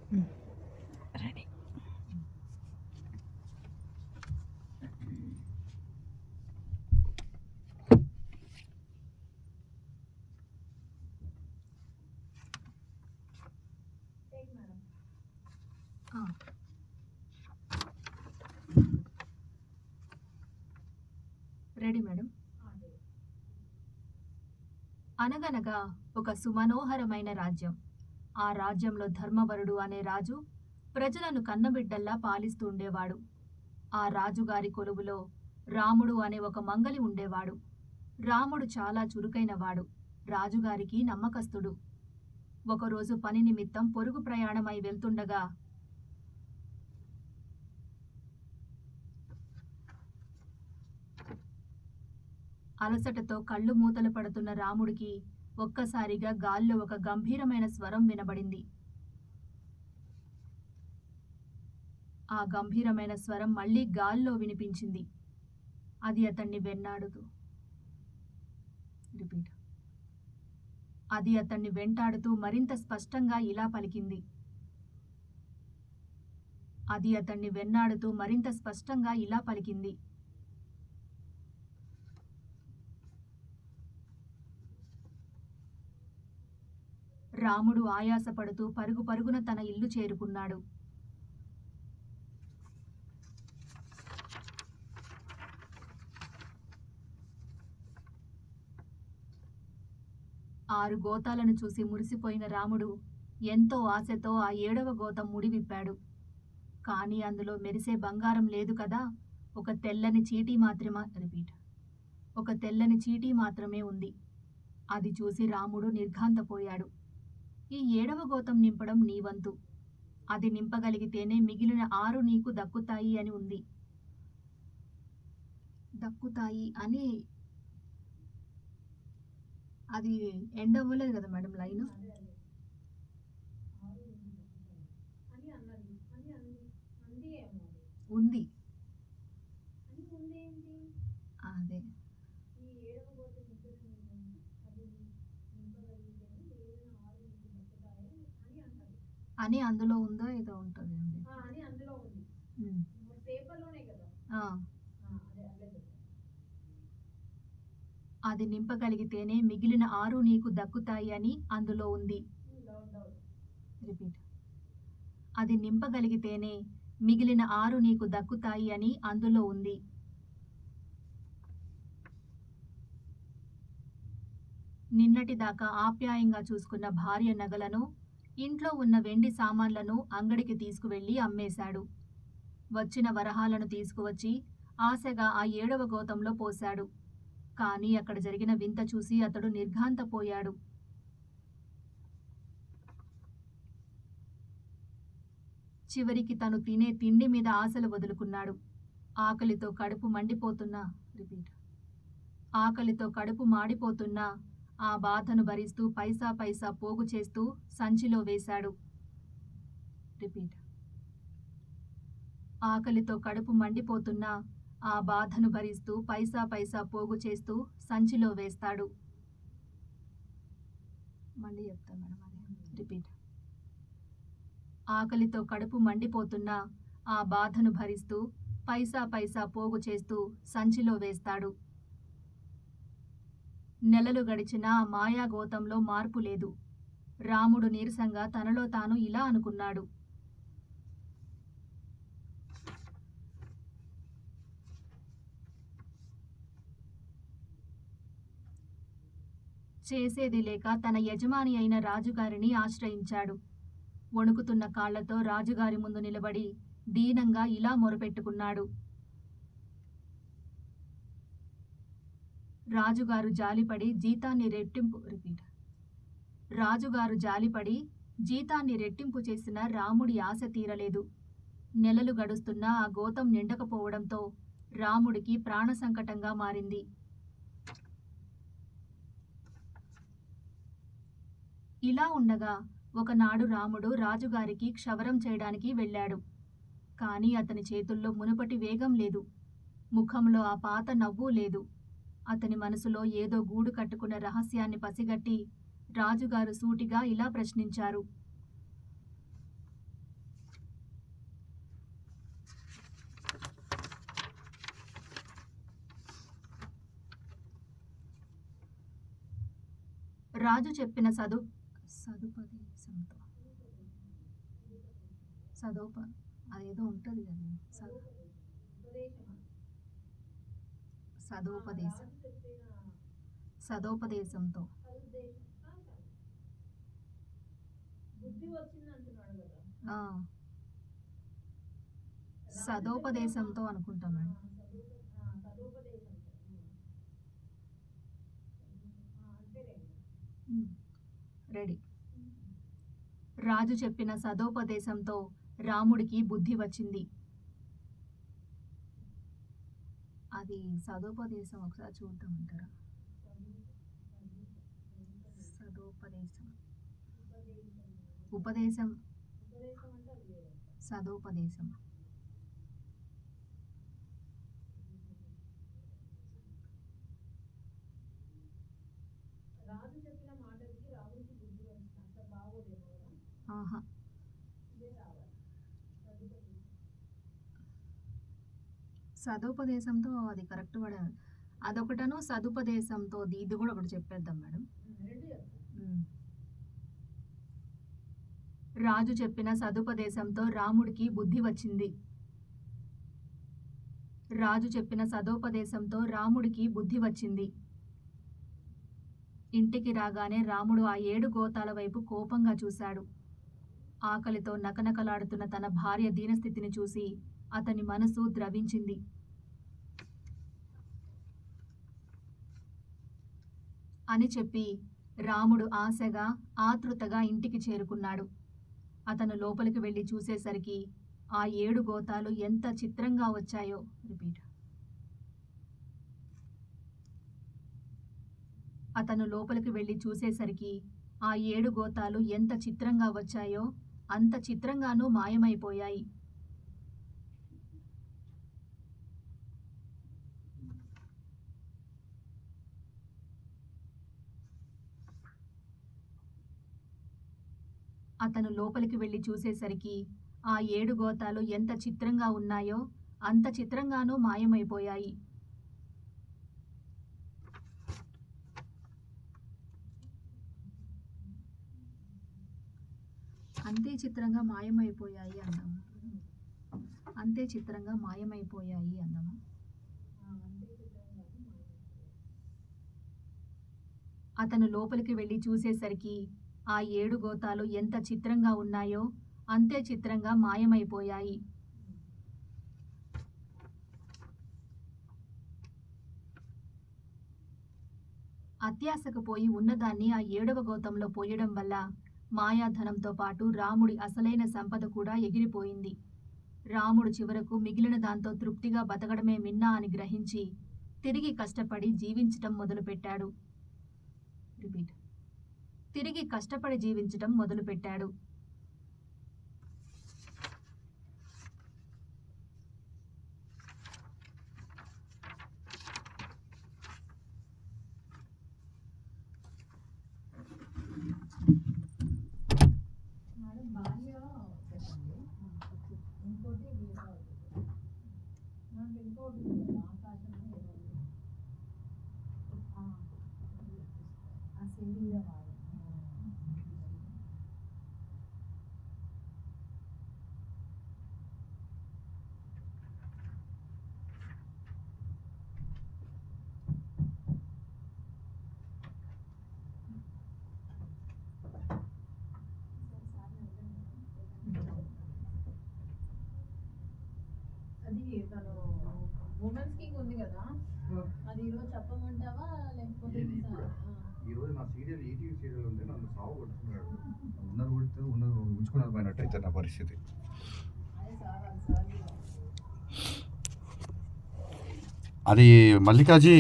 Ready. Ready madam. అనగనగా ఒక సుమనోహరమైన రాజ్యం. ఆ రాజ్యంలో ధర్మవరుడు అనే రాజు ప్రజలను కన్నబిడ్డల్లా పాలిస్తూ ఉండేవాడు. ఆ రాజుగారి కొలువులో రాముడు అనే ఒక మంగలి ఉండేవాడు. రాముడు చాలా చురుకైనవాడు, రాజుగారికి నమ్మకస్తుడు. ఒకరోజు పని నిమిత్తం పొరుగు ప్రయాణమై వెళ్తుండగా అలసటతో కళ్ళు మూతలు పడుతున్న రాముడికి ఒక్కసారిగా గాల్లో ఒక గంభీరమైన స్వరం వినబడింది. ఆ గంభీరమైన స్వరం మళ్లీ గాల్లో వినిపించింది. అది అతన్ని వెంటాడుతూ మరింత స్పష్టంగా ఇలా పలికింది. రాముడు ఆయాసపడుతూ పరుగు పరుగున తన ఇల్లు చేరుకున్నాడు. ఆరు గోతాలను చూసి మురిసిపోయిన రాముడు ఎంతో ఆశతో ఆ 7వ గోతం ముడి విప్పాడు. కానీ అందులో మెరిసే బంగారం లేదు కదా, ఒక తెల్లని చీటీ మాత్రమే ఉంది. అది చూసి రాముడు నిర్ఘాంతపోయాడు. ఈ 7వ గోతం నింపడం నీ వంతు. అది నింపగలిగితేనే మిగిలిన 6 నీకు దక్కుతాయి అని అది ఎండ్ అవ్వలేదు కదా మేడం లైన్. ఉంది అదే అని అందులో ఉందో ఏదో ఉంటుంది. అది నింపగలిగితేనే మిగిలిన 6 నీకు దక్కుతాయి అని అందులో ఉంది. అది నింపగలిగితేనే మిగిలిన 6 నీకు దక్కుతాయి అని అందులో ఉంది. నిన్నటిదాకా ఆప్యాయంగా చూసుకున్న భార్య నగలను, ఇంట్లో ఉన్న వెండి సామాన్లను అంగడికి తీసుకువెళ్లి అమ్మేశాడు. వచ్చిన వరహాలను తీసుకువచ్చి ఆశగా ఆ 7వ గోతంలో పోశాడు. కానీ అక్కడ జరిగిన వింత చూసి అతడు నిర్ఘాంతపోయాడు. చివరికి తను తినే తిండి మీద ఆశలు వదులుకున్నాడు. ఆకలితో కడుపు మాడిపోతున్నా ఆ బాధను భరిస్తూ పైసా పైసా పోగు చేస్తూ సంచిలో వేశాడు. ఆకలితో కడుపు మండిపోతున్నా ఆ బాధను భరిస్తూ పైసా పైసా పోగు చేస్తూ సంచిలో వేస్తాడు. మళ్ళీ చెప్తా మేడం, అదే రిపీట్. ఆకలితో కడుపు మండిపోతున్నా ఆ బాధను భరిస్తూ పైసా పైసా పోగు చేస్తూ సంచిలో వేస్తాడు. నెలలు గడిచినా ఆ మాయాగోతంలో మార్పు లేదు. రాముడు నీరసంగా తనలో తాను ఇలా అనుకున్నాడు. చేసేది లేక తన యజమాని అయిన రాజుగారిని ఆశ్రయించాడు. వణుకుతున్న కాళ్లతో రాజుగారి ముందు నిలబడి దీనంగా ఇలా మొరపెట్టుకున్నాడు. రాజుగారు జాలిపడి జీతాన్ని రెట్టింపు చేసిన రాముడి ఆశ తీరలేదు. నెలలు గడుస్తున్నా ఆ గోతం నిండకపోవడంతో రాముడికి ప్రాణ సంకటంగా మారింది. ఇలా ఉండగా ఒకనాడు రాముడు రాజుగారికి క్షవరం చేయడానికి వెళ్ళాడు. కానీ అతని చేతుల్లో మునుపటి వేగం లేదు, ముఖంలో ఆ పాత నవ్వు లేదు. అతని మనసులో ఏదో గూడు కట్టుకున్న రహస్యాన్ని పసిగట్టి రాజుగారు సూటిగా ఇలా ప్రశ్నించారు. రాజు చెప్పిన సదుపదేశంతో అదేదో ఉంటుంది కదా సదోపదేశంతో ఆ, సదోపదేశంతో అనుకుంటా మేడం. రెడీ. రాజు చెప్పిన సదోపదేశంతో రాముడికి బుద్ధి వచ్చింది. అది సదోపదేశం ఒకసారి చూద్దామంటారా? సదోపదేశం, ఉపదేశం, సదోపదేశం. ఆహా, సదోపదేశంతో అది కరెక్ట్ పడ అదొకటను, సదుపదేశంతో ఇది కూడా ఒకటి చెప్పేద్దాం మేడం. రాజు చెప్పిన సదుపదేశంతో రాముడికి బుద్ధి వచ్చింది. రాజు చెప్పిన సదోపదేశంతో రాముడికి బుద్ధి వచ్చింది. ఇంటికి రాగానే రాముడు ఆ 7 గోతాల వైపు కోపంగా చూశాడు. ఆకలితో నకనకలాడుతున్న తన భార్య దీనస్థితిని చూసి అతని మనసు ద్రవించింది. అని చెప్పి రాముడు ఆశగా ఆతృతగా ఇంటికి చేరుకున్నాడు. అతను లోపలికి వెళ్ళి చూసేసరికి ఆ 7 గోతాలు ఎంత చిత్రంగా వచ్చాయో. అతను లోపలికి వెళ్ళి చూసేసరికి ఆ 7 గోతాలు ఎంత చిత్రంగా వచ్చాయో అంత చిత్రంగానూ మాయమైపోయాయి. అతను లోపలికి వెళ్ళి చూసేసరికి ఆ 7 గోతాలు ఎంత చిత్రంగా ఉన్నాయో అంత చిత్రంగానూ మాయమైపోయాయి. అంతే చిత్రంగా మాయమైపోయాయి అన్నాము. అంతే చిత్రంగా మాయమైపోయాయి అన్నాము. అతను లోపలికి వెళ్ళి చూసేసరికి ఆ 7 గోతాలు ఎంత చిత్రంగా ఉన్నాయో అంతే చిత్రంగా మాయమైపోయాయి. అత్యాశకు పోయి ఉన్నదాన్ని ఆ 7వ గోతంలో పోయడం వల్ల మాయాధనంతో పాటు రాముడి అసలైన సంపద కూడా ఎగిరిపోయింది. రాముడు చివరకు మిగిలిన దాంతో తృప్తిగా బతకడమే మిన్నా అని గ్రహించి తిరిగి కష్టపడి జీవించటం మొదలుపెట్టాడు. తిరిగి కష్టపడి జీవించటం మొదలుపెట్టాడు. అది తను ఉమెన్స్ కింగ్ ఉంది కదా, అది ఈరోజు చెప్పమంటావా లేకపోతే ఈరోజు నా సీరియల్ ఈటీవీ సీరియల్ ఉంది, నన్ను సాగు కొట్టుకున్నాడు. ఉన్నది కొడితే ఉన్నది ఉంచుకున్నది పోయినట్టు అయితే నా పరిస్థితి. అది మల్లికాజీ